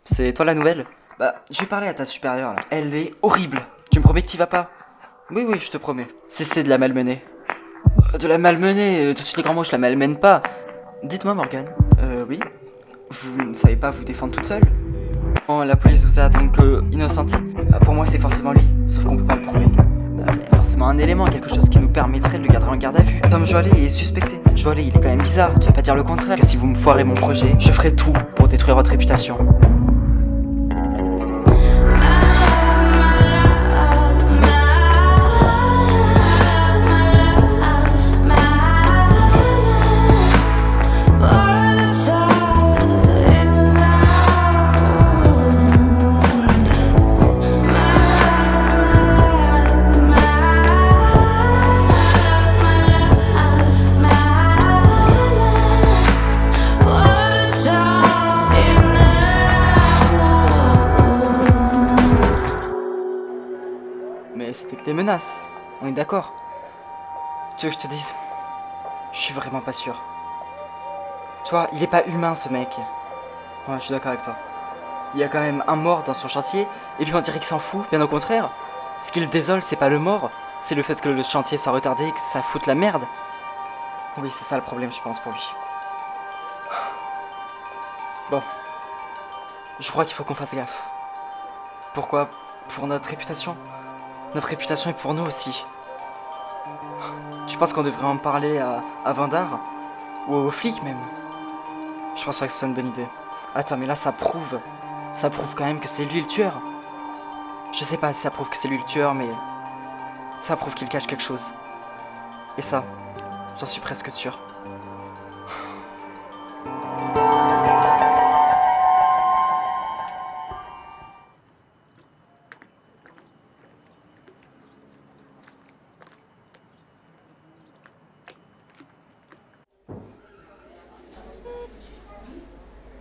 C'est toi la nouvelle? Bah, je vais parler à ta supérieure là. Elle est horrible. Tu me promets que t'y vas pas? Oui, oui, je te promets. C'est de la malmener. De la malmener, tout de suite les grands mots, je la malmène pas. Dites-moi, Morgane. Oui? Vous ne savez pas vous défendre toute seule? Oh, la police vous a donc innocenté? Pour moi, c'est forcément lui, sauf qu'on peut pas le prouver. Il y a forcément un élément, quelque chose qui nous permettrait de le garder en garde à vue. Tom Joalet est suspecté. Joalet, il est quand même bizarre, tu vas pas dire le contraire. Que si vous me foirez mon projet, je ferai tout pour détruire votre réputation. Mais c'était que des menaces, on est d'accord? Tu veux que je te dise? Je suis vraiment pas sûr. Tu vois, il est pas humain ce mec. Ouais, je suis d'accord avec toi. Il y a quand même un mort dans son chantier, et lui on dirait qu'il s'en fout, bien au contraire. Ce qui le désole, c'est pas le mort, c'est le fait que le chantier soit retardé et que ça foute la merde. Oui, c'est ça le problème, je pense, pour lui. Bon. Je crois qu'il faut qu'on fasse gaffe. Pourquoi? Pour notre réputation. Notre réputation est pour nous aussi. Tu penses qu'on devrait en parler à Vandar? Ou aux flics même? Je pense pas que ce soit une bonne idée. Attends, mais là ça prouve quand même que c'est lui le tueur. Je sais pas si ça prouve que c'est lui le tueur, mais ça prouve qu'il cache quelque chose. Et ça, j'en suis presque sûr.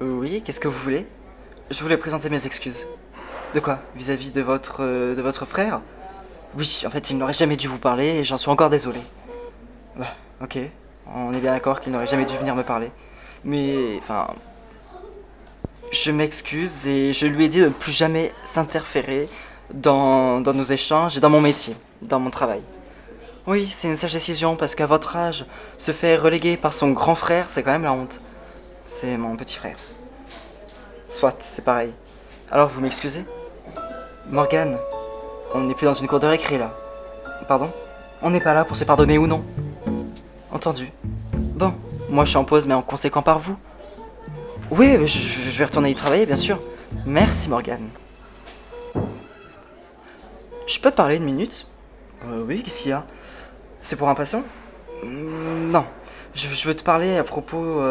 Oui, qu'est-ce que vous voulez? Je voulais présenter mes excuses. De quoi? Vis-à-vis de votre frère? Oui, en fait, il n'aurait jamais dû vous parler et j'en suis encore désolé. Bah, ok. On est bien d'accord qu'il n'aurait jamais dû venir me parler. Mais, enfin... Je m'excuse et je lui ai dit de ne plus jamais s'interférer dans nos échanges et dans mon métier, dans mon travail. Oui, c'est une sage décision parce qu'à votre âge, se faire reléguer par son grand frère, c'est quand même la honte. C'est mon petit frère. Soit, c'est pareil. Alors, vous m'excusez? Morgane, on n'est plus dans une cour de récré, là. Pardon? On n'est pas là pour se pardonner ou non. Entendu. Bon, moi je suis en pause, mais en conséquent par vous. Oui, je vais retourner y travailler, bien sûr. Merci, Morgane. Je peux te parler une minute? Oui, qu'est-ce qu'il y a? C'est pour un patient? Non. Je veux te parler à propos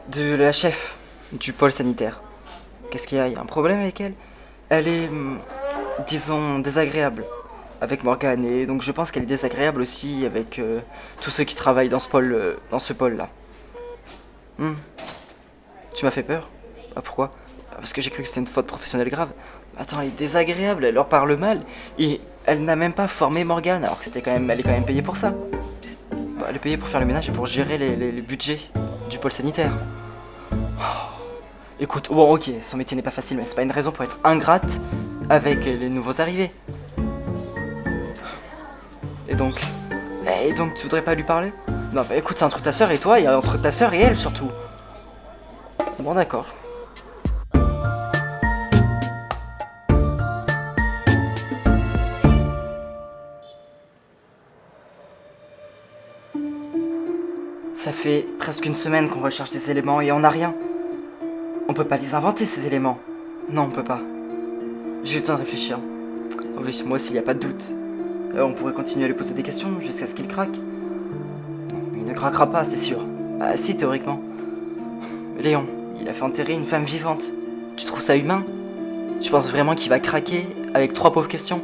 de la chef du pôle sanitaire. Qu'est-ce qu'il y a? Il y a un problème avec elle? Elle est, disons, désagréable avec Morgane, et donc je pense qu'elle est désagréable aussi avec tous ceux qui travaillent dans ce pôle-là. Tu m'as fait peur? Ah, pourquoi? Bah, parce que j'ai cru que c'était une faute professionnelle grave. Attends, elle est désagréable, elle leur parle mal, et elle n'a même pas formé Morgane, alors que elle est quand même payée pour ça. Bah, elle est payée pour faire le ménage et pour gérer les budgets du pôle sanitaire. Écoute, bon ok, son métier n'est pas facile, mais c'est pas une raison pour être ingrate avec les nouveaux arrivés. Et donc tu voudrais pas lui parler? Non bah écoute, c'est entre ta sœur et toi, et entre ta sœur et elle surtout. Bon d'accord. Ça fait presque une semaine qu'on recherche des éléments et on n'a rien. On peut pas les inventer ces éléments. Non, on peut pas. J'ai eu le temps de réfléchir. Oui, moi aussi, y a pas de doute. On pourrait continuer à lui poser des questions jusqu'à ce qu'il craque. Non, il ne craquera pas, c'est sûr. Bah si, théoriquement. Léon, il a fait enterrer une femme vivante. Tu trouves ça humain? Tu penses vraiment qu'il va craquer avec 3 pauvres questions?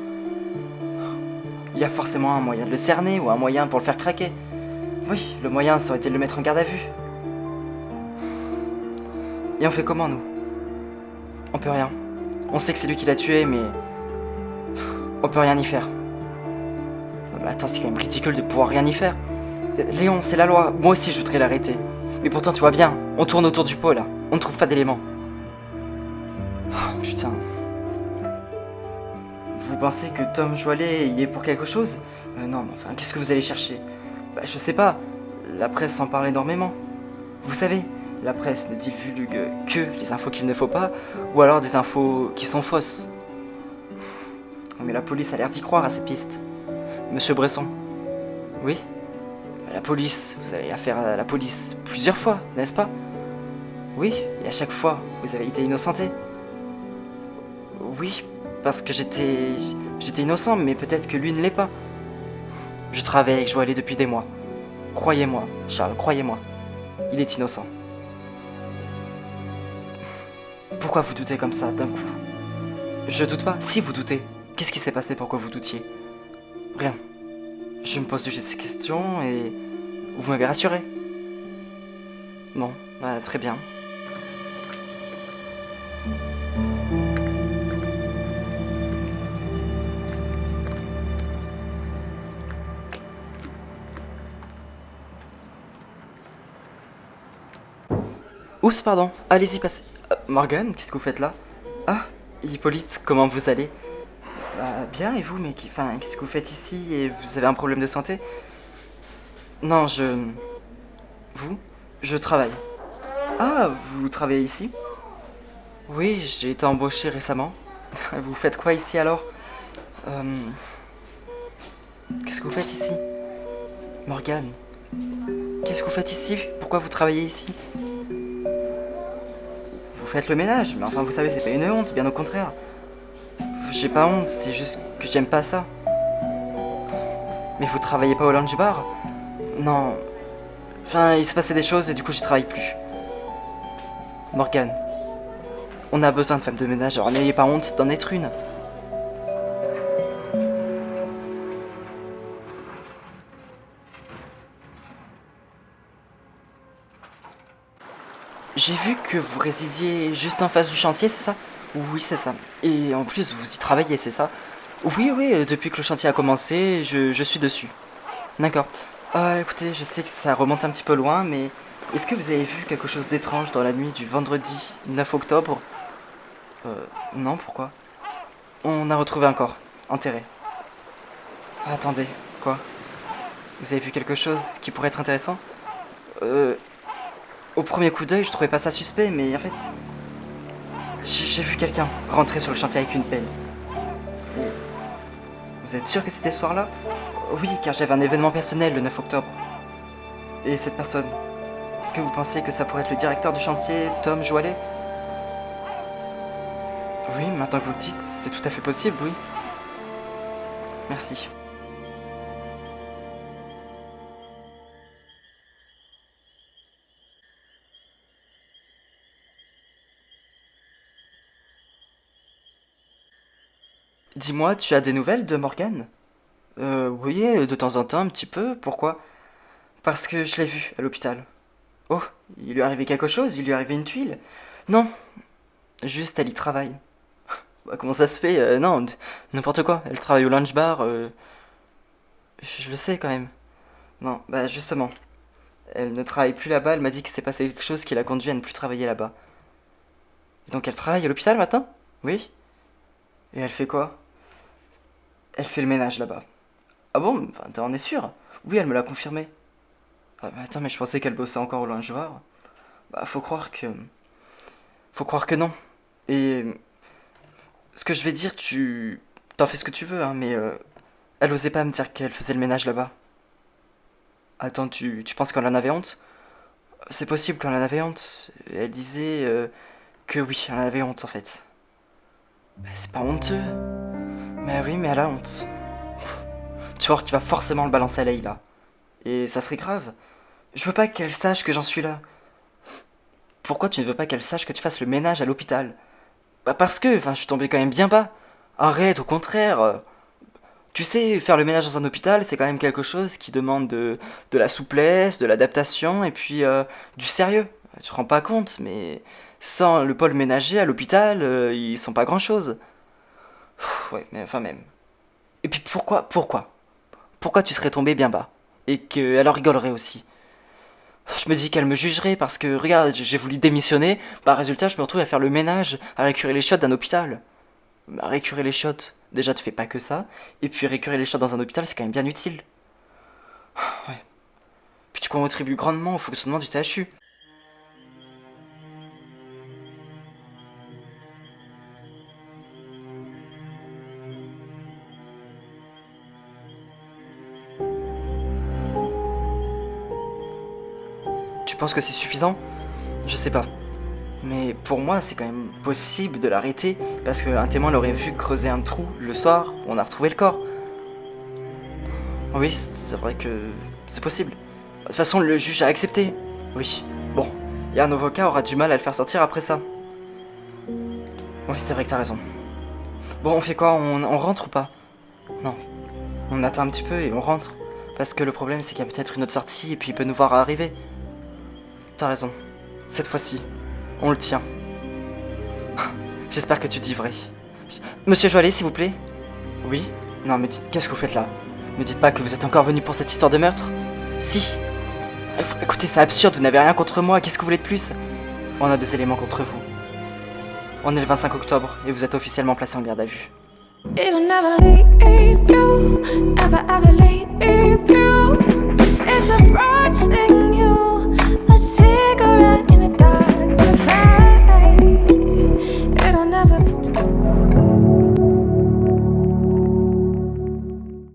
Il y a forcément un moyen de le cerner ou un moyen pour le faire craquer. Oui, le moyen, ça aurait été de le mettre en garde à vue. Et on fait comment, nous? On peut rien. On sait que c'est lui qui l'a tué, mais... on peut rien y faire. Non, mais attends, c'est quand même ridicule de pouvoir rien y faire. Léon, c'est la loi. Moi aussi, je voudrais l'arrêter. Mais pourtant, tu vois bien, on tourne autour du pot, là. On ne trouve pas d'éléments. Oh, putain. Vous pensez que Tom Joalet y est pour quelque chose? Non, mais enfin, qu'est-ce que vous allez chercher? Bah, je sais pas. La presse en parle énormément. Vous savez, la presse ne divulgue que les infos qu'il ne faut pas, ou alors des infos qui sont fausses. Mais la police a l'air d'y croire à ces pistes. Monsieur Bresson? Oui? La police, vous avez affaire à la police plusieurs fois, n'est-ce pas? Oui, et à chaque fois, vous avez été innocenté. Oui, parce que j'étais innocent, mais peut-être que lui ne l'est pas. Je travaille avec Joalet depuis des mois. Croyez-moi, Charles, croyez-moi. Il est innocent. Pourquoi vous doutez comme ça, d'un coup? Je doute pas. Si vous doutez, qu'est-ce qui s'est passé pour que vous doutiez? Rien. Je me pose juste ces questions et vous m'avez rassuré. Bon, bah, très bien. Oups, pardon. Allez-y, passez. Morgane, qu'est-ce que vous faites là? Ah, Hippolyte, comment vous allez? Bah, bien, et vous, mais qu'est-ce que vous faites ici et vous avez un problème de santé? Non, Vous? Je travaille. Ah, vous travaillez ici? Oui, j'ai été embauché récemment. Vous faites quoi ici alors? Euh... Qu'est-ce que vous faites ici? Morgane, qu'est-ce que vous faites ici? Pourquoi vous travaillez ici? Vous faites le ménage, mais enfin vous savez, c'est pas une honte, bien au contraire. J'ai pas honte, c'est juste que j'aime pas ça. Mais vous travaillez pas au lunch bar? Non. Enfin, il se passait des choses et du coup j'y travaille plus. Morgane, on a besoin de femmes de ménage, alors n'ayez pas honte d'en être une. J'ai vu que vous résidiez juste en face du chantier, c'est ça? Oui, c'est ça. Et en plus, vous y travaillez, c'est ça? Oui, oui, depuis que le chantier a commencé, je suis dessus. D'accord. Écoutez, je sais que ça remonte un petit peu loin, mais est-ce que vous avez vu quelque chose d'étrange dans la nuit du vendredi 9 octobre? Non, pourquoi? On a retrouvé un corps, enterré. Attendez, quoi? Vous avez vu quelque chose qui pourrait être intéressant? Euh, Au premier coup d'œil, je trouvais pas ça suspect, mais en fait, j'ai vu quelqu'un rentrer sur le chantier avec une pelle. Vous êtes sûr que c'était ce soir-là? Oui, car j'avais un événement personnel le 9 octobre. Et cette personne, est-ce que vous pensez que ça pourrait être le directeur du chantier, Tom Joalet? Oui, maintenant que vous le dites, c'est tout à fait possible, oui. Merci. Dis-moi, tu as des nouvelles de Morgane? Oui, de temps en temps, un petit peu. Pourquoi? Parce que je l'ai vue à l'hôpital. Oh, il lui est arrivé quelque chose? Il lui est arrivé une tuile? Non, juste elle y travaille. Bah, comment ça se fait? Non, n'importe quoi. Elle travaille au lunch bar. Je le sais quand même. Non, bah justement. Elle ne travaille plus là-bas. Elle m'a dit que s'est passé quelque chose qui l'a conduit à ne plus travailler là-bas. Et donc elle travaille à l'hôpital maintenant? Oui. Et elle fait quoi? Elle fait le ménage là-bas. Ah bon? Enfin, t'en es sûr? Oui, elle me l'a confirmé. Ah, bah, attends, mais je pensais qu'elle bossait encore au linge bar. Bah, faut croire que. Faut croire que non. Et. Ce que je vais dire, tu. T'en fais ce que tu veux, hein, mais. Elle osait pas me dire qu'elle faisait le ménage là-bas. Attends, tu penses qu'elle en avait honte? C'est possible qu'elle en avait honte. Elle disait. Que oui, elle en avait honte en fait. Bah, c'est pas honteux. Mais oui, mais elle a honte. Tu vois, tu vas forcément le balancer à Leïla. Et ça serait grave. Je veux pas qu'elle sache que j'en suis là. Pourquoi tu ne veux pas qu'elle sache que tu fasses le ménage à l'hôpital? Bah parce que, enfin, je suis tombé quand même bien bas. Arrête, au contraire. Tu sais, faire le ménage dans un hôpital, c'est quand même quelque chose qui demande de la souplesse, de l'adaptation et puis du sérieux. Tu te rends pas compte, mais sans le pôle ménager à l'hôpital, ils sont pas grand-chose. Ouais, mais enfin même. Et puis pourquoi tu serais tombé bien bas? Et qu'elle en rigolerait aussi. Je me dis qu'elle me jugerait parce que, regarde, j'ai voulu démissionner, bah résultat, je me retrouve à faire le ménage, à récurer les chiottes d'un hôpital. Bah, récurer les chiottes, déjà tu fais pas que ça, et puis récurer les chiottes dans un hôpital, c'est quand même bien utile. Ouais. Puis tu contribues grandement au fonctionnement du CHU. Tu penses que c'est suffisant? Je sais pas. Mais pour moi, c'est quand même possible de l'arrêter parce qu'un témoin l'aurait vu creuser un trou le soir où on a retrouvé le corps. Oui, c'est vrai que c'est possible. De toute façon, le juge a accepté. Oui. Bon. Et un avocat aura du mal à le faire sortir après ça. Ouais, c'est vrai que t'as raison. Bon, on fait quoi? On rentre ou pas? Non. On attend un petit peu et on rentre. Parce que le problème, c'est qu'il y a peut-être une autre sortie et puis il peut nous voir arriver. T'as raison. Cette fois-ci, on le tient. J'espère que tu dis vrai. Monsieur Joalet, s'il vous plaît? Oui? Non, mais qu'est-ce que vous faites là? Me dites pas que vous êtes encore venu pour cette histoire de meurtre? Si. Écoutez, c'est absurde, vous n'avez rien contre moi, qu'est-ce que vous voulez de plus? On a des éléments contre vous. On est le 25 octobre et vous êtes officiellement placé en garde à vue. It'll never leave you, never ever leave you. It's approaching